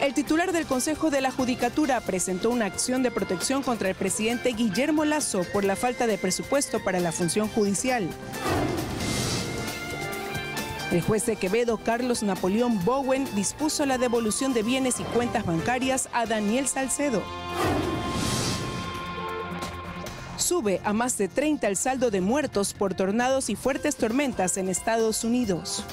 El titular del Consejo de la Judicatura presentó una acción de protección contra el presidente Guillermo Lasso por la falta de presupuesto para la función judicial. El juez de Quevedo, Carlos Napoleón Bowen, dispuso la devolución de bienes y cuentas bancarias a Daniel Salcedo. Sube a más de 30 el saldo de muertos por tornados y fuertes tormentas en Estados Unidos.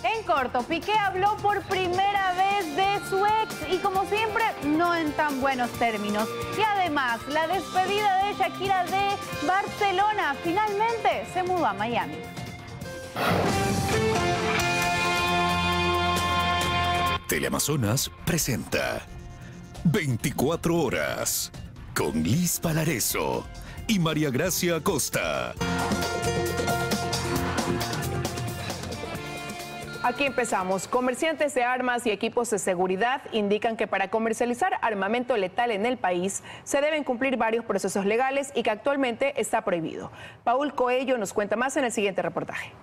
En corto, Piqué habló por primera vez de su ex y como siempre, no en tan buenos términos. Y además, la despedida de Shakira de Barcelona finalmente se mudó a Miami. Teleamazonas presenta 24 horas con Liz Palareso y María Gracia Acosta. Aquí empezamos. Comerciantes de armas y equipos de seguridad indican que para comercializar armamento letal en el país se deben cumplir varios procesos legales y que actualmente está prohibido. Paul Coello nos cuenta más en el siguiente reportaje.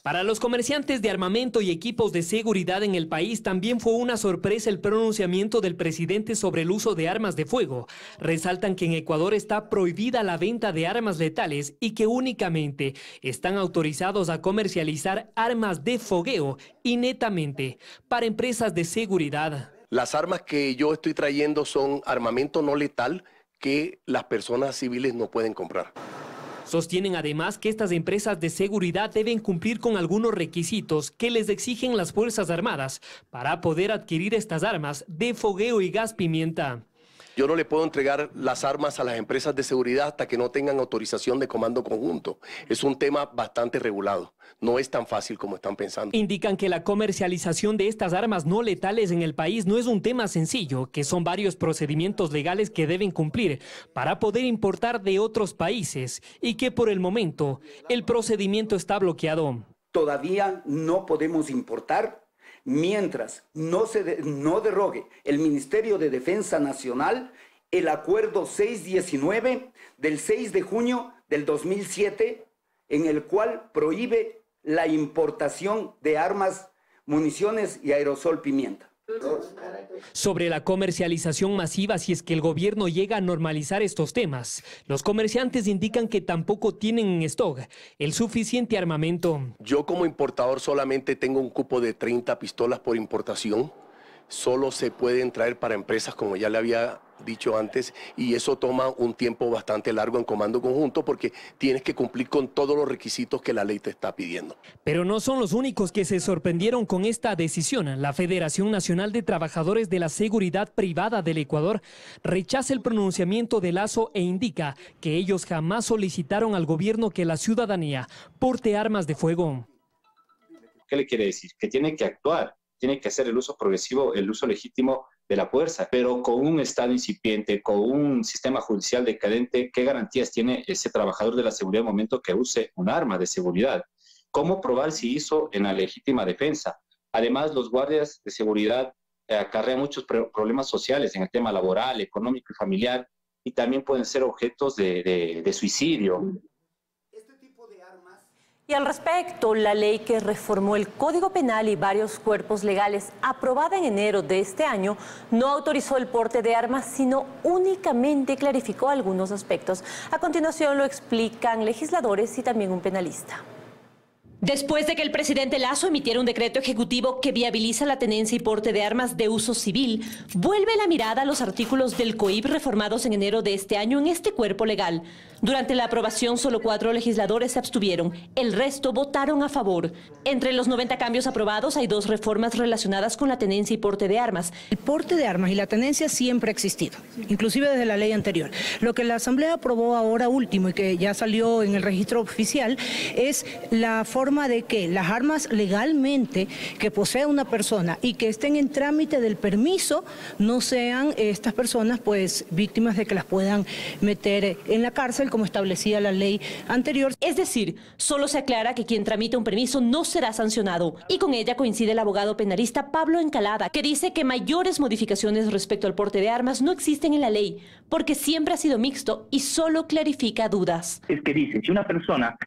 Para los comerciantes de armamento y equipos de seguridad en el país también fue una sorpresa el pronunciamiento del presidente sobre el uso de armas de fuego. Resaltan que en Ecuador está prohibida la venta de armas letales y que únicamente están autorizados a comercializar armas de fogueo y netamente para empresas de seguridad. Las armas que yo estoy trayendo son armamento no letal que las personas civiles no pueden comprar. Sostienen además que estas empresas de seguridad deben cumplir con algunos requisitos que les exigen las Fuerzas Armadas para poder adquirir estas armas de fogueo y gas pimienta. Yo no le puedo entregar las armas a las empresas de seguridad hasta que no tengan autorización de comando conjunto. Es un tema bastante regulado. No es tan fácil como están pensando. Indican que la comercialización de estas armas no letales en el país no es un tema sencillo, que son varios procedimientos legales que deben cumplir para poder importar de otros países y que por el momento el procedimiento está bloqueado. Todavía no podemos importar mientras no derogue el Ministerio de Defensa Nacional el Acuerdo 619 del 6 de junio del 2007, en el cual prohíbe la importación de armas, municiones y aerosol pimienta. Sobre la comercialización masiva, si es que el gobierno llega a normalizar estos temas, los comerciantes indican que tampoco tienen en stock el suficiente armamento. Yo como importador solamente tengo un cupo de 30 pistolas por importación. Solo se pueden traer para empresas, como ya le había dicho antes, y eso toma un tiempo bastante largo en comando conjunto porque tienes que cumplir con todos los requisitos que la ley te está pidiendo. Pero no son los únicos que se sorprendieron con esta decisión. La Federación Nacional de Trabajadores de la Seguridad Privada del Ecuador rechaza el pronunciamiento de Lasso e indica que ellos jamás solicitaron al gobierno que la ciudadanía porte armas de fuego. ¿Qué le quiere decir? Que tiene que actuar. Tiene que hacer el uso progresivo, el uso legítimo de la fuerza, pero con un Estado incipiente, con un sistema judicial decadente, ¿qué garantías tiene ese trabajador de la seguridad en el momento que use un arma de seguridad? ¿Cómo probar si hizo en la legítima defensa? Además, los guardias de seguridad acarrean muchos problemas sociales en el tema laboral, económico y familiar, y también pueden ser objetos de suicidio. Y al respecto, la ley que reformó el Código Penal y varios cuerpos legales, aprobada en enero de este año, no autorizó el porte de armas, sino únicamente clarificó algunos aspectos. A continuación lo explican legisladores y también un penalista. Después de que el presidente Lasso emitiera un decreto ejecutivo que viabiliza la tenencia y porte de armas de uso civil, vuelve la mirada a los artículos del COIP reformados en enero de este año en este cuerpo legal. Durante la aprobación, solo 4 legisladores se abstuvieron, el resto votaron a favor. Entre los 90 cambios aprobados hay 2 reformas relacionadas con la tenencia y porte de armas. El porte de armas y la tenencia siempre ha existido, inclusive desde la ley anterior. Lo que la Asamblea aprobó ahora último y que ya salió en el registro oficial es la forma de que las armas legalmente que posee una persona y que estén en trámite del permiso no sean estas personas pues víctimas de que las puedan meter en la cárcel como establecía la ley anterior. Es decir, solo se aclara que quien tramite un permiso no será sancionado. Y con ella coincide el abogado penalista Pablo Encalada, que dice que mayores modificaciones respecto al porte de armas no existen en la ley, porque siempre ha sido mixto y solo clarifica dudas. Es que dice, si una persona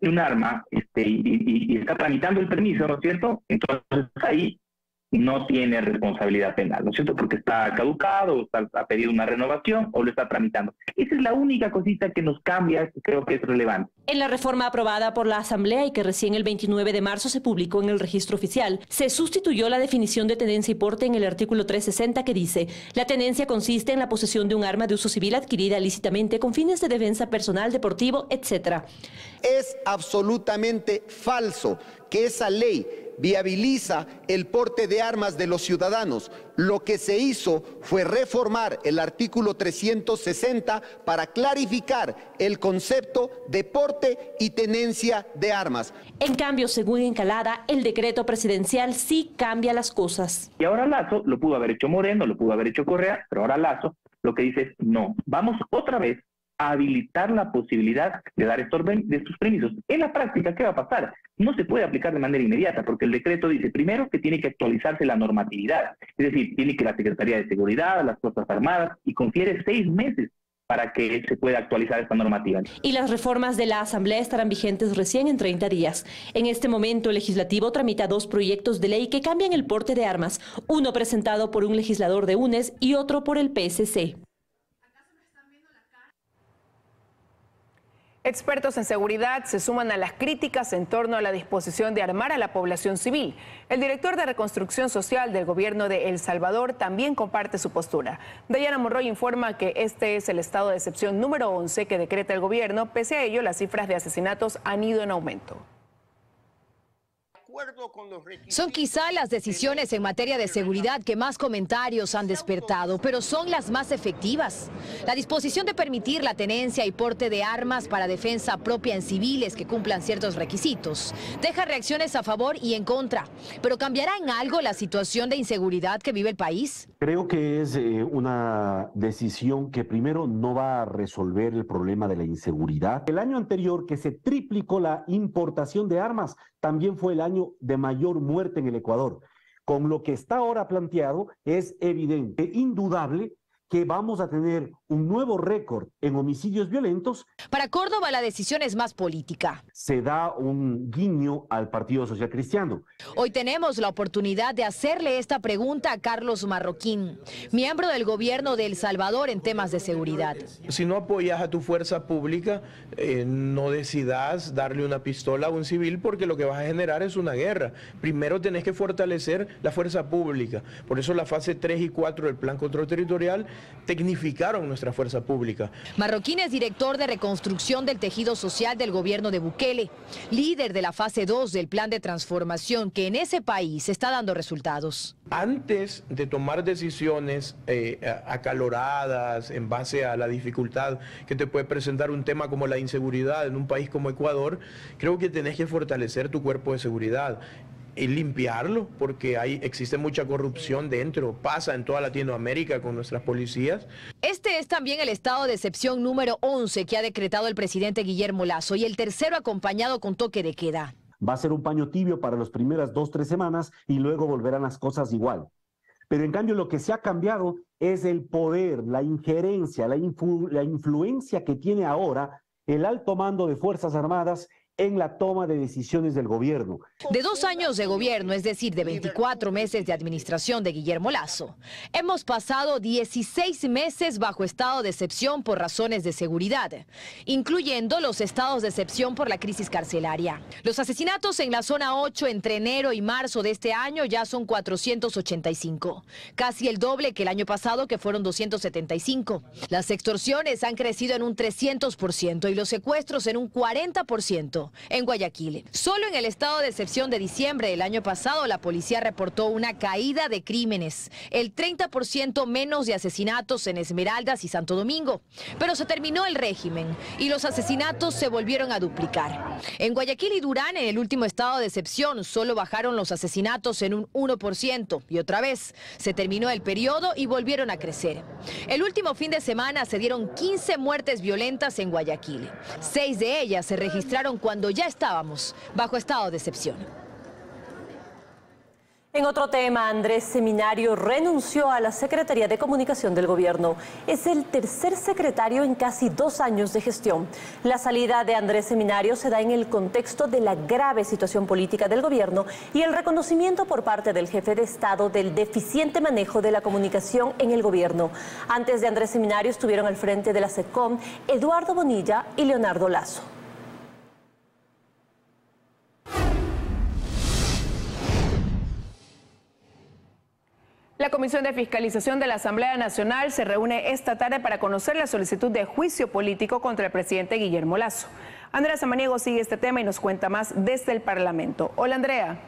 un arma y está tramitando el permiso, ¿no es cierto? Entonces ahí no tiene responsabilidad penal, ¿no es cierto? Porque está caducado, o ha pedido una renovación o lo está tramitando. Esa es la única cosita que nos cambia, que creo que es relevante. En la reforma aprobada por la Asamblea y que recién el 29 de marzo se publicó en el registro oficial, se sustituyó la definición de tenencia y porte en el artículo 360 que dice: la tenencia consiste en la posesión de un arma de uso civil adquirida lícitamente con fines de defensa personal, deportivo, etc. Es absolutamente falso que esa ley viabiliza el porte de armas de los ciudadanos. Lo que se hizo fue reformar el artículo 360 para clarificar el concepto de porte y tenencia de armas. En cambio, según Encalada, el decreto presidencial sí cambia las cosas. Y ahora Lasso, lo pudo haber hecho Moreno, lo pudo haber hecho Correa, pero ahora Lasso lo que dice es no, vamos otra vez a habilitar la posibilidad de dar estos permisos. En la práctica, ¿qué va a pasar? No se puede aplicar de manera inmediata, porque el decreto dice, primero, que tiene que actualizarse la normatividad. Es decir, tiene que la Secretaría de Seguridad, las Fuerzas Armadas, y confiere 6 meses para que se pueda actualizar esta normativa. Y las reformas de la Asamblea estarán vigentes recién en 30 días. En este momento, el legislativo tramita 2 proyectos de ley que cambian el porte de armas, uno presentado por un legislador de UNES y otro por el PSC. Expertos en seguridad se suman a las críticas en torno a la disposición de armar a la población civil. El director de Reconstrucción Social del gobierno de El Salvador también comparte su postura. Dayana Monroy informa que este es el estado de excepción número 11 que decreta el gobierno. Pese a ello, las cifras de asesinatos han ido en aumento. Son quizá las decisiones en materia de seguridad que más comentarios han despertado, pero son las más efectivas. La disposición de permitir la tenencia y porte de armas para defensa propia en civiles que cumplan ciertos requisitos deja reacciones a favor y en contra. ¿Pero cambiará en algo la situación de inseguridad que vive el país? Creo que es una decisión que primero no va a resolver el problema de la inseguridad. El año anterior, que se triplicó la importación de armas, también fue el año de mayor muerte en el Ecuador. Con lo que está ahora planteado, es evidente, indudable, que vamos a tener un nuevo récord en homicidios violentos. Para Córdoba la decisión es más política. Se da un guiño al Partido Social Cristiano. Hoy tenemos la oportunidad de hacerle esta pregunta a Carlos Marroquín, miembro del gobierno de El Salvador en temas de seguridad. Si no apoyas a tu fuerza pública, no decidas darle una pistola a un civil, porque lo que vas a generar es una guerra. Primero tenés que fortalecer la fuerza pública. Por eso la fase 3 y 4 del Plan Control Territorial tecnificaron nuestra fuerza pública. Marroquín es director de reconstrucción del tejido social del gobierno de Bukele, líder de la fase 2 del plan de transformación que en ese país está dando resultados. Antes de tomar decisiones acaloradas en base a la dificultad que te puede presentar un tema como la inseguridad en un país como Ecuador, creo que tenés que fortalecer tu cuerpo de seguridad y limpiarlo, porque existe mucha corrupción dentro, pasa en toda Latinoamérica con nuestras policías. Este es también el estado de excepción número 11 que ha decretado el presidente Guillermo Lasso, y el tercero acompañado con toque de queda. Va a ser un paño tibio para las primeras 2-3 semanas y luego volverán las cosas igual. Pero en cambio lo que se ha cambiado es el poder, la injerencia, la influencia que tiene ahora el alto mando de Fuerzas Armadas en la toma de decisiones del gobierno. De 2 años de gobierno, es decir, de 24 meses de administración de Guillermo Lasso, hemos pasado 16 meses bajo estado de excepción por razones de seguridad, incluyendo los estados de excepción por la crisis carcelaria. Los asesinatos en la zona 8 entre enero y marzo de este año ya son 485, casi el doble que el año pasado, que fueron 275. Las extorsiones han crecido en un 300% y los secuestros en un 40%. En Guayaquil. Solo en el estado de excepción de diciembre del año pasado, la policía reportó una caída de crímenes, el 30% menos de asesinatos en Esmeraldas y Santo Domingo. Pero se terminó el régimen y los asesinatos se volvieron a duplicar. En Guayaquil y Durán, en el último estado de excepción, solo bajaron los asesinatos en un 1% y otra vez se terminó el periodo y volvieron a crecer. El último fin de semana se dieron 15 muertes violentas en Guayaquil. 6 de ellas se registraron cuando ya estábamos bajo estado de excepción. En otro tema, Andrés Seminario renunció a la Secretaría de Comunicación del Gobierno. Es el tercer secretario en casi 2 años de gestión. La salida de Andrés Seminario se da en el contexto de la grave situación política del gobierno y el reconocimiento por parte del jefe de Estado del deficiente manejo de la comunicación en el gobierno. Antes de Andrés Seminario estuvieron al frente de la SECOM Eduardo Bonilla y Leonardo Lasso. La Comisión de Fiscalización de la Asamblea Nacional se reúne esta tarde para conocer la solicitud de juicio político contra el presidente Guillermo Lasso. Andrea Samaniego sigue este tema y nos cuenta más desde el Parlamento. Hola, Andrea.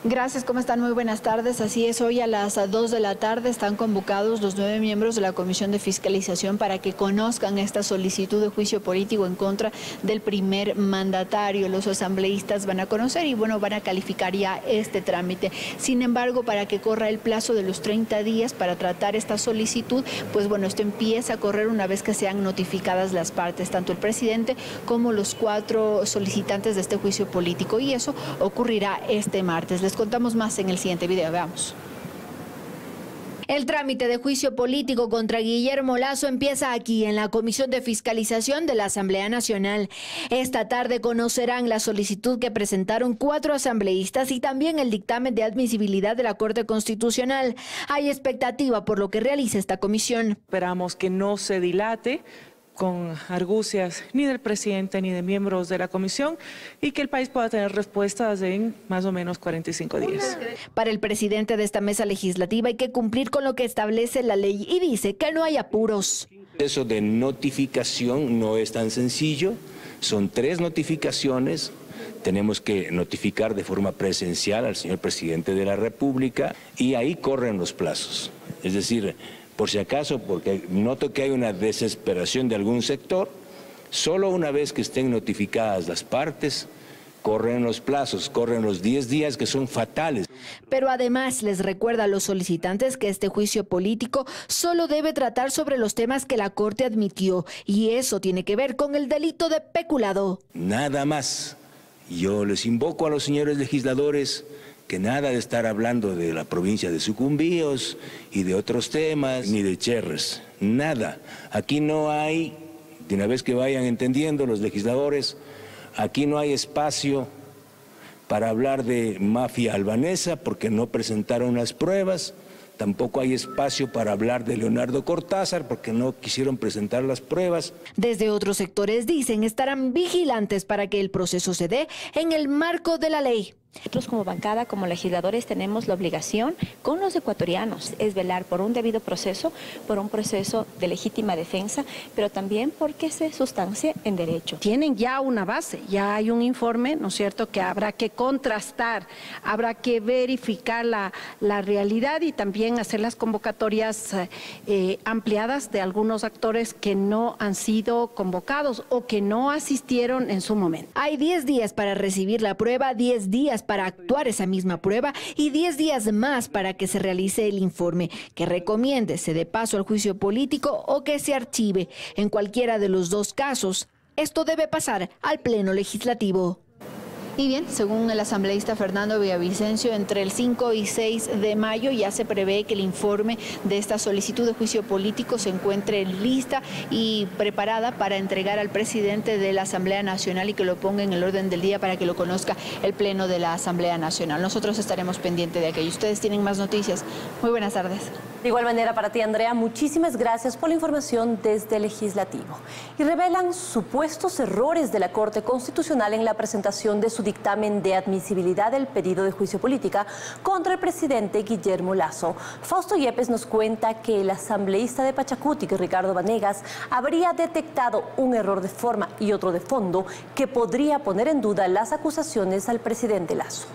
Gracias, ¿cómo están? Muy buenas tardes. Así es, hoy a las 2 de la tarde están convocados los 9 miembros de la Comisión de Fiscalización para que conozcan esta solicitud de juicio político en contra del primer mandatario. Los asambleístas van a conocer y bueno, van a calificar ya este trámite. Sin embargo, para que corra el plazo de los 30 días para tratar esta solicitud, pues bueno, esto empieza a correr una vez que sean notificadas las partes, tanto el presidente como los 4 solicitantes de este juicio político, y eso ocurrirá este martes. Les contamos más en el siguiente video, veamos. El trámite de juicio político contra Guillermo Lasso empieza aquí, en la Comisión de Fiscalización de la Asamblea Nacional. Esta tarde conocerán la solicitud que presentaron 4 asambleístas y también el dictamen de admisibilidad de la Corte Constitucional. Hay expectativa por lo que realice esta comisión. Esperamos que no se dilate con argucias ni del presidente ni de miembros de la comisión y que el país pueda tener respuestas en más o menos 45 días. Para el presidente de esta mesa legislativa hay que cumplir con lo que establece la ley y dice que no hay apuros. Eso de notificación no es tan sencillo, son 3 notificaciones. Tenemos que notificar de forma presencial al señor presidente de la República y ahí corren los plazos. Es decir, por si acaso, porque noto que hay una desesperación de algún sector, solo una vez que estén notificadas las partes, corren los plazos, corren los 10 días que son fatales. Pero además les recuerda a los solicitantes que este juicio político solo debe tratar sobre los temas que la Corte admitió, y eso tiene que ver con el delito de peculado. Nada más. Yo les invoco a los señores legisladores que nada de estar hablando de la provincia de Sucumbíos y de otros temas, ni de Cherres, nada. Aquí no hay, de una vez que vayan entendiendo los legisladores, aquí no hay espacio para hablar de mafia albanesa porque no presentaron las pruebas, tampoco hay espacio para hablar de Leonardo Cortázar porque no quisieron presentar las pruebas. Desde otros sectores dicen estarán vigilantes para que el proceso se dé en el marco de la ley. Nosotros como bancada, como legisladores, tenemos la obligación con los ecuatorianos, es velar por un debido proceso, por un proceso de legítima defensa, pero también porque se sustancie en derecho. Tienen ya una base, ya hay un informe, ¿no es cierto?, que habrá que contrastar, habrá que verificar la realidad y también hacer las convocatorias ampliadas de algunos actores que no han sido convocados o que no asistieron en su momento. Hay 10 días para recibir la prueba, 10 días para actuar esa misma prueba y 10 días más para que se realice el informe, que recomiende se dé paso al juicio político o que se archive. En cualquiera de los 2 casos, esto debe pasar al Pleno Legislativo. Y bien, según el asambleísta Fernando Villavicencio, entre el 5 y 6 de mayo ya se prevé que el informe de esta solicitud de juicio político se encuentre lista y preparada para entregar al presidente de la Asamblea Nacional y que lo ponga en el orden del día para que lo conozca el Pleno de la Asamblea Nacional. Nosotros estaremos pendientes de aquello. Ustedes tienen más noticias. Muy buenas tardes. De igual manera para ti, Andrea, muchísimas gracias por la información desde el Legislativo. Y revelan supuestos errores de la Corte Constitucional en la presentación de su dictamen de admisibilidad del pedido de juicio política contra el presidente Guillermo Lasso. Fausto Yepes nos cuenta que el asambleísta de Pachacutic, Ricardo Vanegas, habría detectado un error de forma y otro de fondo que podría poner en duda las acusaciones al presidente Lasso.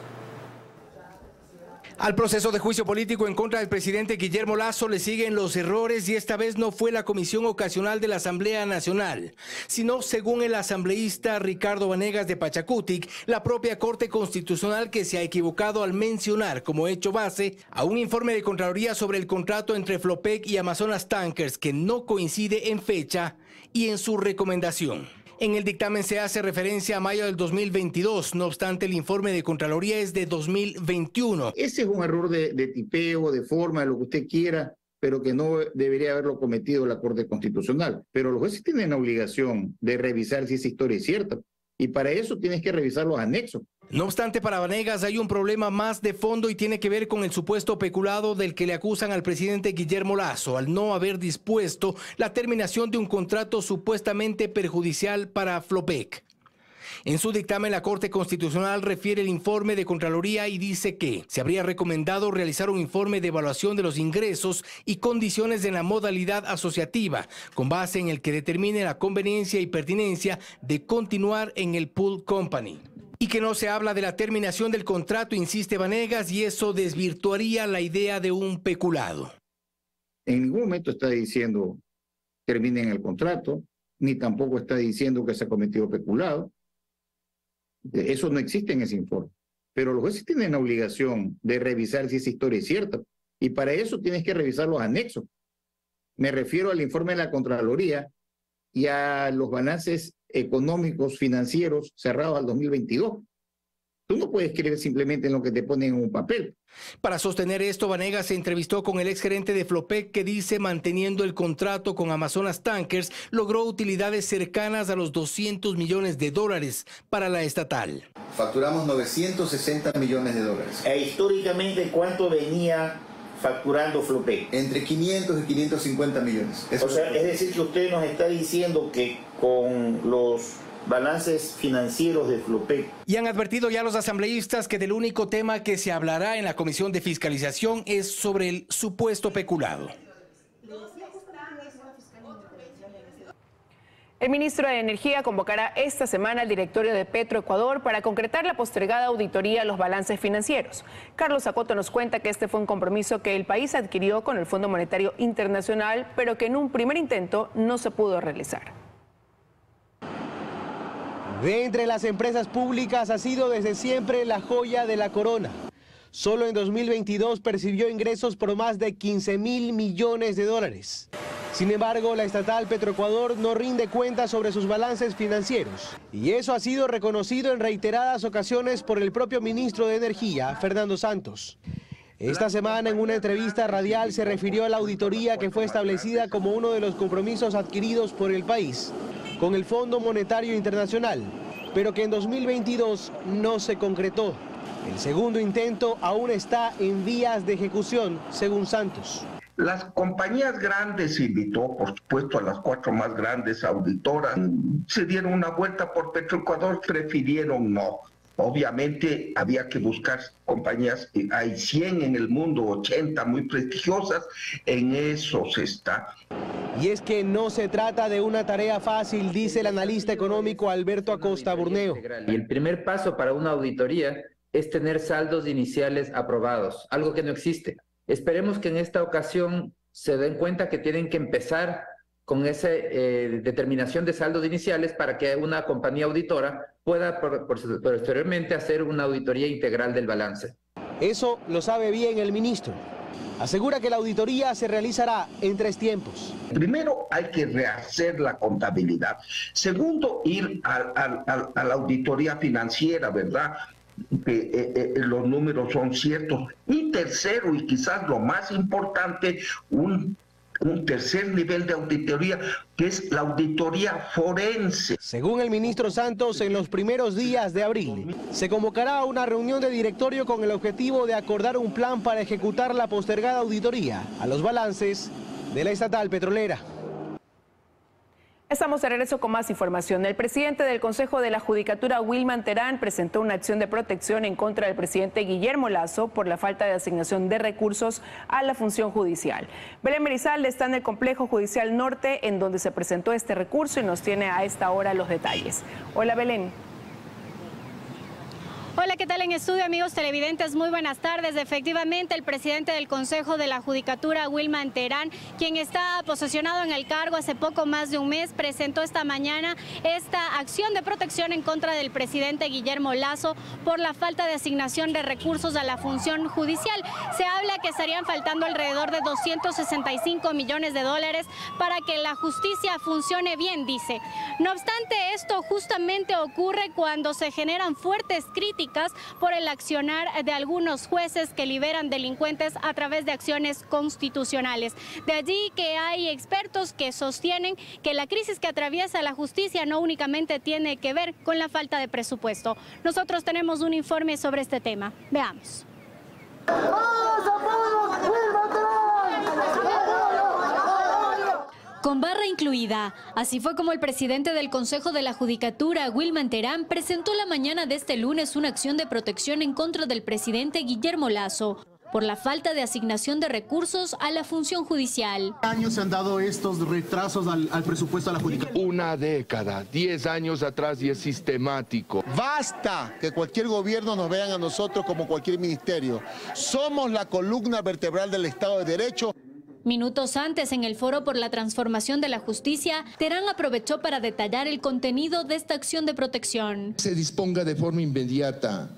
Al proceso de juicio político en contra del presidente Guillermo Lasso le siguen los errores y esta vez no fue la Comisión Ocasional de la Asamblea Nacional, sino, según el asambleísta Ricardo Vanegas de Pachacutic, la propia Corte Constitucional que se ha equivocado al mencionar como hecho base a un informe de Contraloría sobre el contrato entre Flopec y Amazonas Tankers que no coincide en fecha y en su recomendación. En el dictamen se hace referencia a mayo del 2022, no obstante el informe de Contraloría es de 2021. Ese es un error de tipeo, de forma, de lo que usted quiera, pero que no debería haberlo cometido la Corte Constitucional. Pero los jueces tienen la obligación de revisar si esa historia es cierta, y para eso tienes que revisar los anexos. No obstante, para Vanegas hay un problema más de fondo y tiene que ver con el supuesto peculado del que le acusan al presidente Guillermo Lasso al no haber dispuesto la terminación de un contrato supuestamente perjudicial para Flopec. En su dictamen, la Corte Constitucional refiere el informe de Contraloría y dice que se habría recomendado realizar un informe de evaluación de los ingresos y condiciones de la modalidad asociativa, con base en el que determine la conveniencia y pertinencia de continuar en el pool company. Y que no se habla de la terminación del contrato, insiste Vanegas, y eso desvirtuaría la idea de un peculado. En ningún momento está diciendo terminen el contrato, ni tampoco está diciendo que se ha cometido peculado. Eso no existe en ese informe. Pero los jueces tienen la obligación de revisar si esa historia es cierta. Y para eso tienes que revisar los anexos. Me refiero al informe de la Contraloría y a los balances económicos, financieros cerrados al 2022. Tú no puedes creer simplemente en lo que te ponen en un papel. Para sostener esto, Vanegas se entrevistó con el exgerente de Flopec que dice manteniendo el contrato con Amazonas Tankers logró utilidades cercanas a los $200 millones para la estatal. Facturamos 960 millones de dólares. E históricamente, ¿cuánto venía facturando Flopec? Entre 500 y 550 millones. Eso o sea, es decir que usted nos está diciendo que con los balances financieros de Flopec. Y han advertido ya los asambleístas que del único tema que se hablará en la Comisión de Fiscalización es sobre el supuesto peculado. El ministro de Energía convocará esta semana al directorio de Petroecuador para concretar la postergada auditoría a los balances financieros. Carlos Acoto nos cuenta que este fue un compromiso que el país adquirió con el Fondo Monetario Internacional, pero que en un primer intento no se pudo realizar. De entre las empresas públicas ha sido desde siempre la joya de la corona. Solo en 2022 percibió ingresos por más de 15.000 millones de dólares. Sin embargo, la estatal Petroecuador no rinde cuentas sobre sus balances financieros. Y eso ha sido reconocido en reiteradas ocasiones por el propio ministro de Energía, Fernando Santos. Esta semana, en una entrevista radial, se refirió a la auditoría que fue establecida como uno de los compromisos adquiridos por el país con el Fondo Monetario Internacional, pero que en 2022 no se concretó. El segundo intento aún está en vías de ejecución, según Santos. Las compañías grandes invitó, por supuesto, a las 4 más grandes auditoras. Se dieron una vuelta por Petroecuador, prefirieron no. Obviamente había que buscar compañías, hay 100 en el mundo, 80 muy prestigiosas, en eso se está. Y es que no se trata de una tarea fácil, dice el analista económico Alberto Acosta Burneo. Y el primer paso para una auditoría es tener saldos iniciales aprobados, algo que no existe. Esperemos que en esta ocasión se den cuenta que tienen que empezar con esa determinación de saldos iniciales para que una compañía auditora pueda posteriormente hacer una auditoría integral del balance. Eso lo sabe bien el ministro. Asegura que la auditoría se realizará en 3 tiempos. Primero, hay que rehacer la contabilidad. Segundo, ir a la auditoría financiera, ¿verdad? Que los números son ciertos. Y tercero, y quizás lo más importante, un tercer nivel de auditoría, que es la auditoría forense. Según el ministro Santos, en los primeros días de abril se convocará una reunión de directorio con el objetivo de acordar un plan para ejecutar la postergada auditoría a los balances de la estatal petrolera. Estamos de regreso con más información. El presidente del Consejo de la Judicatura, Wilman Terán, presentó una acción de protección en contra del presidente Guillermo Lasso por la falta de asignación de recursos a la función judicial. Belén Merizalde está en el Complejo Judicial Norte, en donde se presentó este recurso y nos tiene a esta hora los detalles. Hola, Belén. Hola, ¿qué tal en estudio, amigos televidentes? Muy buenas tardes. Efectivamente, el presidente del Consejo de la Judicatura, Wilman Terán, quien está posesionado en el cargo hace poco más de un mes, presentó esta mañana esta acción de protección en contra del presidente Guillermo Lasso por la falta de asignación de recursos a la función judicial. Se habla que estarían faltando alrededor de 265 millones de dólares para que la justicia funcione bien, dice. No obstante, esto justamente ocurre cuando se generan fuertes críticas por el accionar de algunos jueces que liberan delincuentes a través de acciones constitucionales. De allí que hay expertos que sostienen que la crisis que atraviesa la justicia no únicamente tiene que ver con la falta de presupuesto. Nosotros tenemos un informe sobre este tema. Veamos. Con barra incluida. Así fue como el presidente del Consejo de la Judicatura, Wilman Terán, presentó la mañana de este lunes una acción de protección en contra del presidente Guillermo Lasso por la falta de asignación de recursos a la función judicial. ¿Años se han dado estos retrasos al presupuesto de la Judicatura? Una década, 10 años atrás, y es sistemático. Basta que cualquier gobierno nos vean a nosotros como cualquier ministerio. Somos la columna vertebral del Estado de Derecho. Minutos antes, en el Foro por la Transformación de la Justicia, Terán aprovechó para detallar el contenido de esta acción de protección. Se disponga de forma inmediata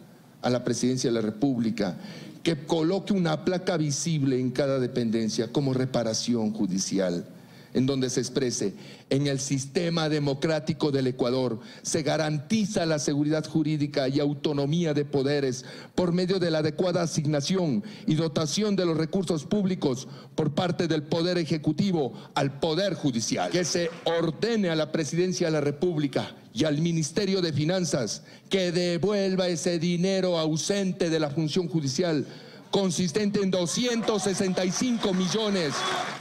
a la Presidencia de la República que coloque una placa visible en cada dependencia como reparación judicial, en donde se exprese: en el sistema democrático del Ecuador se garantiza la seguridad jurídica y autonomía de poderes por medio de la adecuada asignación y dotación de los recursos públicos por parte del Poder Ejecutivo al Poder Judicial. Que se ordene a la Presidencia de la República y al Ministerio de Finanzas que devuelva ese dinero ausente de la función judicial, consistente en 265 millones,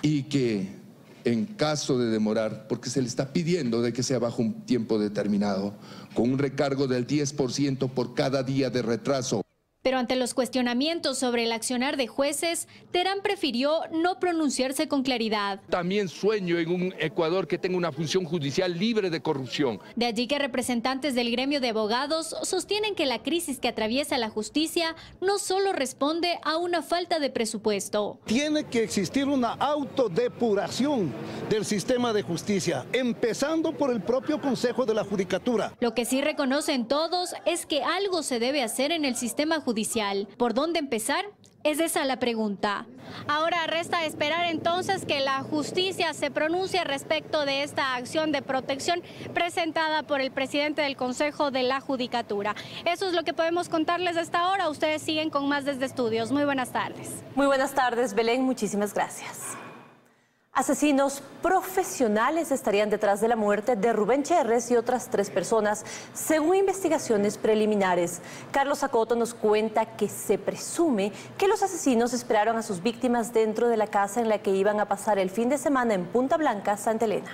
y que, en caso de demorar, porque se le está pidiendo de que sea bajo un tiempo determinado, con un recargo del 10% por cada día de retraso. Pero ante los cuestionamientos sobre el accionar de jueces, Terán prefirió no pronunciarse con claridad. También sueño en un Ecuador que tenga una función judicial libre de corrupción. De allí que representantes del gremio de abogados sostienen que la crisis que atraviesa la justicia no solo responde a una falta de presupuesto. Tiene que existir una autodepuración del sistema de justicia, empezando por el propio Consejo de la Judicatura. Lo que sí reconocen todos es que algo se debe hacer en el sistema judicial. ¿Por dónde empezar? Es esa la pregunta. Ahora resta esperar entonces que la justicia se pronuncie respecto de esta acción de protección presentada por el presidente del Consejo de la Judicatura. Eso es lo que podemos contarles hasta ahora. Ustedes siguen con más desde estudios. Muy buenas tardes. Muy buenas tardes, Belén. Muchísimas gracias. Asesinos profesionales estarían detrás de la muerte de Rubén Cherres y otras 3 personas, según investigaciones preliminares. Carlos Acoto nos cuenta que se presume que los asesinos esperaron a sus víctimas dentro de la casa en la que iban a pasar el fin de semana en Punta Blanca, Santa Elena.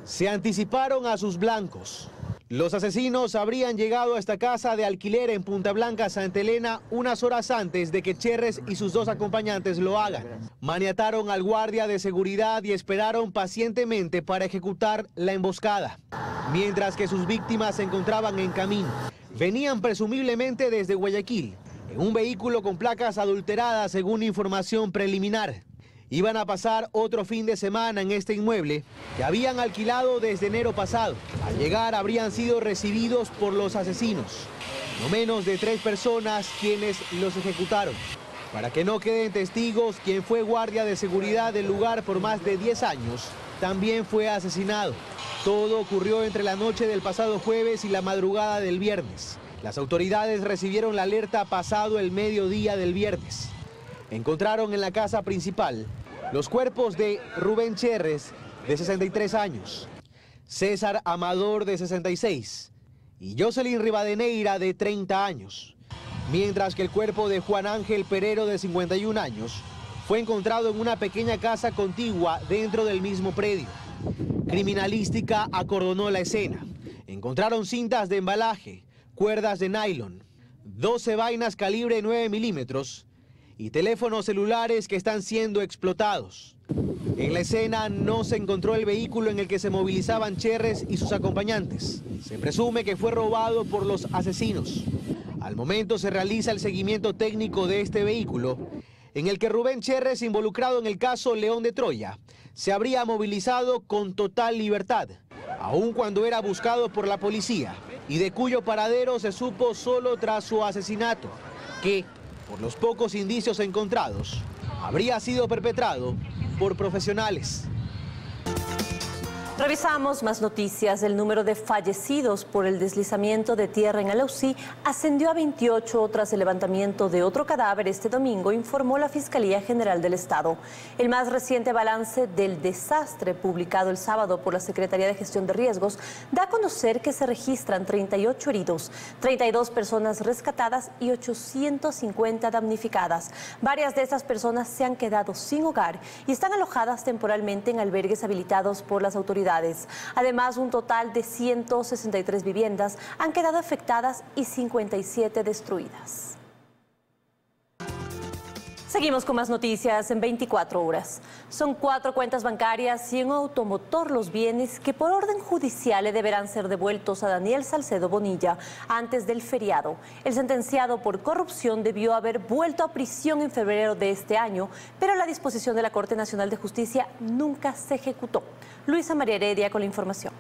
Se anticiparon a sus blancos. Los asesinos habrían llegado a esta casa de alquiler en Punta Blanca, Santa Elena, unas horas antes de que Cherres y sus 2 acompañantes lo hagan. Maniataron al guardia de seguridad y esperaron pacientemente para ejecutar la emboscada. Mientras que sus víctimas se encontraban en camino. Venían presumiblemente desde Guayaquil, en un vehículo con placas adulteradas según información preliminar. Iban a pasar otro fin de semana en este inmueble que habían alquilado desde enero pasado. Al llegar habrían sido recibidos por los asesinos, no menos de 3 personas quienes los ejecutaron. Para que no queden testigos, quien fue guardia de seguridad del lugar por más de 10 años, también fue asesinado. Todo ocurrió entre la noche del pasado jueves y la madrugada del viernes. Las autoridades recibieron la alerta pasado el mediodía del viernes. Encontraron en la casa principal los cuerpos de Rubén Cherres, de 63 años, César Amador, de 66, y Jocelyn Rivadeneira, de 30 años, mientras que el cuerpo de Juan Ángel Perero, de 51 años, fue encontrado en una pequeña casa contigua dentro del mismo predio. Criminalística acordonó la escena. Encontraron cintas de embalaje, cuerdas de nylon, 12 vainas calibre 9 milímetros, y teléfonos celulares que están siendo explotados. En la escena no se encontró el vehículo en el que se movilizaban Cherres y sus acompañantes. Se presume que fue robado por los asesinos. Al momento se realiza el seguimiento técnico de este vehículo, en el que Rubén Cherres, involucrado en el caso León de Troya, se habría movilizado con total libertad, aun cuando era buscado por la policía, y de cuyo paradero se supo solo tras su asesinato, que, por los pocos indicios encontrados, habría sido perpetrado por profesionales. Revisamos más noticias. El número de fallecidos por el deslizamiento de tierra en Alausí ascendió a 28 tras el levantamiento de otro cadáver este domingo, informó la Fiscalía General del Estado. El más reciente balance del desastre publicado el sábado por la Secretaría de Gestión de Riesgos da a conocer que se registran 38 heridos, 32 personas rescatadas y 850 damnificadas. Varias de estas personas se han quedado sin hogar y están alojadas temporalmente en albergues habilitados por las autoridades. Además, un total de 163 viviendas han quedado afectadas y 57 destruidas. Seguimos con más noticias en 24 horas. Son 4 cuentas bancarias y un automotor los bienes que por orden judicial le deberán ser devueltos a Daniel Salcedo Bonilla antes del feriado. El sentenciado por corrupción debió haber vuelto a prisión en febrero de este año, pero la disposición de la Corte Nacional de Justicia nunca se ejecutó. Luisa María Heredia con la información.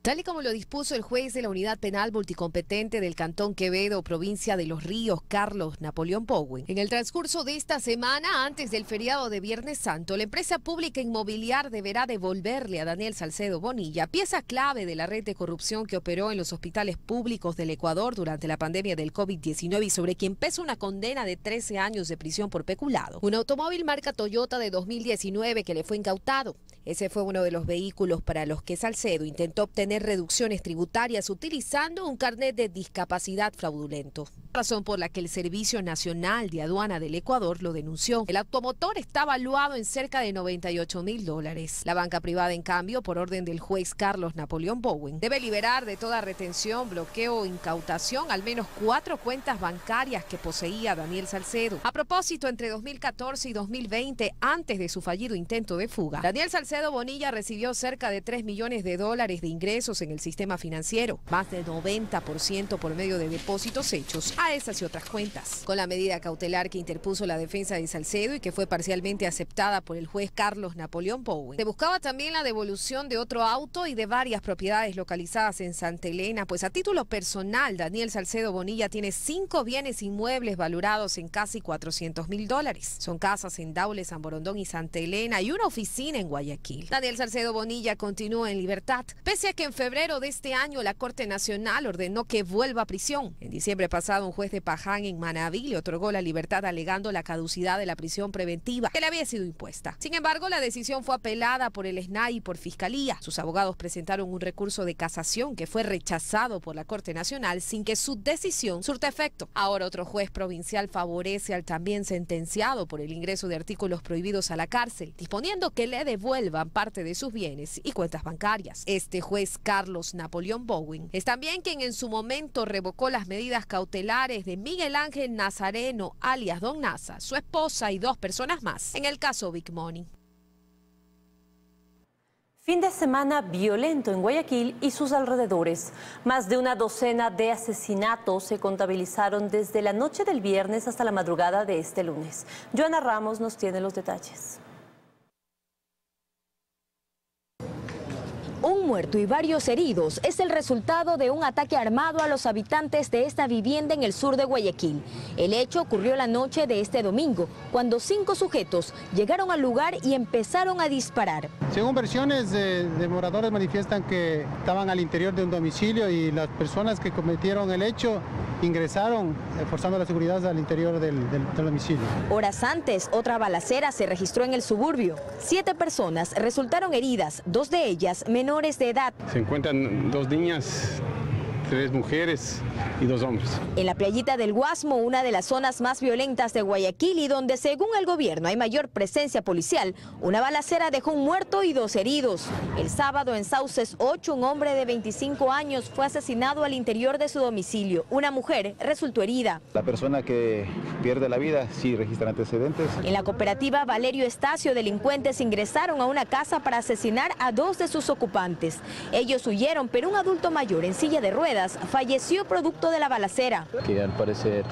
Tal y como lo dispuso el juez de la Unidad Penal Multicompetente del Cantón Quevedo, provincia de Los Ríos, Carlos Napoleón Bowen. En el transcurso de esta semana, antes del feriado de Viernes Santo, la empresa pública inmobiliar deberá devolverle a Daniel Salcedo Bonilla, pieza clave de la red de corrupción que operó en los hospitales públicos del Ecuador durante la pandemia del COVID-19 y sobre quien pesa una condena de 13 años de prisión por peculado. Un automóvil marca Toyota de 2019 que le fue incautado. Ese fue uno de los vehículos para los que Salcedo intentó obtener reducciones tributarias utilizando un carnet de discapacidad fraudulento. Razón por la que el Servicio Nacional de Aduana del Ecuador lo denunció. El automotor está valuado en cerca de $98.000. La banca privada, en cambio, por orden del juez Carlos Napoleón Bowen, debe liberar de toda retención, bloqueo o incautación al menos 4 cuentas bancarias que poseía Daniel Salcedo. A propósito, entre 2014 y 2020, antes de su fallido intento de fuga, Daniel Salcedo Bonilla recibió cerca de $3 millones de ingresos en el sistema financiero, más del 90% por medio de depósitos hechos a esas y otras cuentas. Con la medida cautelar que interpuso la defensa de Salcedo y que fue parcialmente aceptada por el juez Carlos Napoleón Bowen, se buscaba también la devolución de otro auto y de varias propiedades localizadas en Santa Elena, pues a título personal Daniel Salcedo Bonilla tiene 5 bienes inmuebles valorados en casi $400.000. Son casas en Daule, San Borondón y Santa Elena y una oficina en Guayaquil. Daniel Salcedo Bonilla continúa en libertad, pese a que en febrero de este año la Corte Nacional ordenó que vuelva a prisión. En diciembre pasado, un juez de Paján en Manabí le otorgó la libertad alegando la caducidad de la prisión preventiva que le había sido impuesta. Sin embargo, la decisión fue apelada por el SNAI y por Fiscalía. Sus abogados presentaron un recurso de casación que fue rechazado por la Corte Nacional sin que su decisión surta efecto. Ahora otro juez provincial favorece al también sentenciado por el ingreso de artículos prohibidos a la cárcel, disponiendo que le devuelvan parte de sus bienes y cuentas bancarias. Este juez Carlos Napoleón Bowen es también quien en su momento revocó las medidas cautelares de Miguel Ángel Nazareno, alias Don Nasa, su esposa y 2 personas más, en el caso Big Money. Fin de semana violento en Guayaquil y sus alrededores. Más de una docena de asesinatos se contabilizaron desde la noche del viernes hasta la madrugada de este lunes. Joana Ramos nos tiene los detalles. Un muerto y varios heridos es el resultado de un ataque armado a los habitantes de esta vivienda en el sur de Guayaquil. El hecho ocurrió la noche de este domingo, cuando 5 sujetos llegaron al lugar y empezaron a disparar. Según versiones de moradores manifiestan que estaban al interior de un domicilio y las personas que cometieron el hecho ingresaron forzando la seguridad al interior del domicilio. Horas antes, otra balacera se registró en el suburbio. 7 personas resultaron heridas, 2 de ellas menores de edad. Se encuentran 2 niñas, 3 mujeres y 2 hombres. En la playita del Guasmo, una de las zonas más violentas de Guayaquil y donde según el gobierno hay mayor presencia policial, una balacera dejó un muerto y 2 heridos. El sábado en Sauces 8, un hombre de 25 años fue asesinado al interior de su domicilio. Una mujer resultó herida. La persona que pierde la vida sí registra antecedentes. En la cooperativa Valerio Estacio, delincuentes ingresaron a una casa para asesinar a 2 de sus ocupantes. Ellos huyeron, pero un adulto mayor en silla de ruedas falleció producto de la balacera. Que al parecer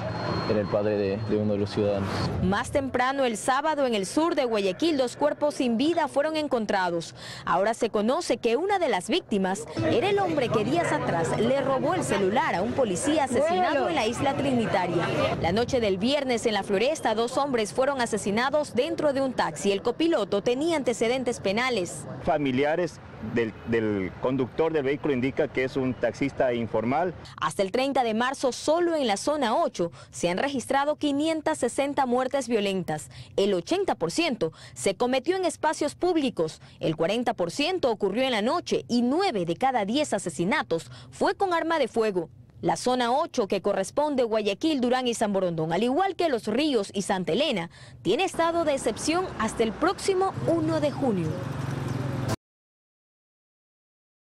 era el padre de uno de los ciudadanos. Más temprano el sábado en el sur de Guayaquil 2 cuerpos sin vida fueron encontrados. Ahora se conoce que una de las víctimas era el hombre que días atrás le robó el celular a un policía asesinado en la isla Trinitaria. La noche del viernes en la Floresta 2 hombres fueron asesinados dentro de un taxi. El copiloto tenía antecedentes penales. Familiares del conductor del vehículo indica que es un taxista informal. Hasta el 30 de marzo, solo en la zona 8 se han registrado 560 muertes violentas. El 80% se cometió en espacios públicos, el 40% ocurrió en la noche y 9 de cada 10 asesinatos fue con arma de fuego. La zona 8, que corresponde a Guayaquil, Durán y San Borondón, al igual que Los Ríos y Santa Elena, tiene estado de excepción hasta el próximo 1 de junio.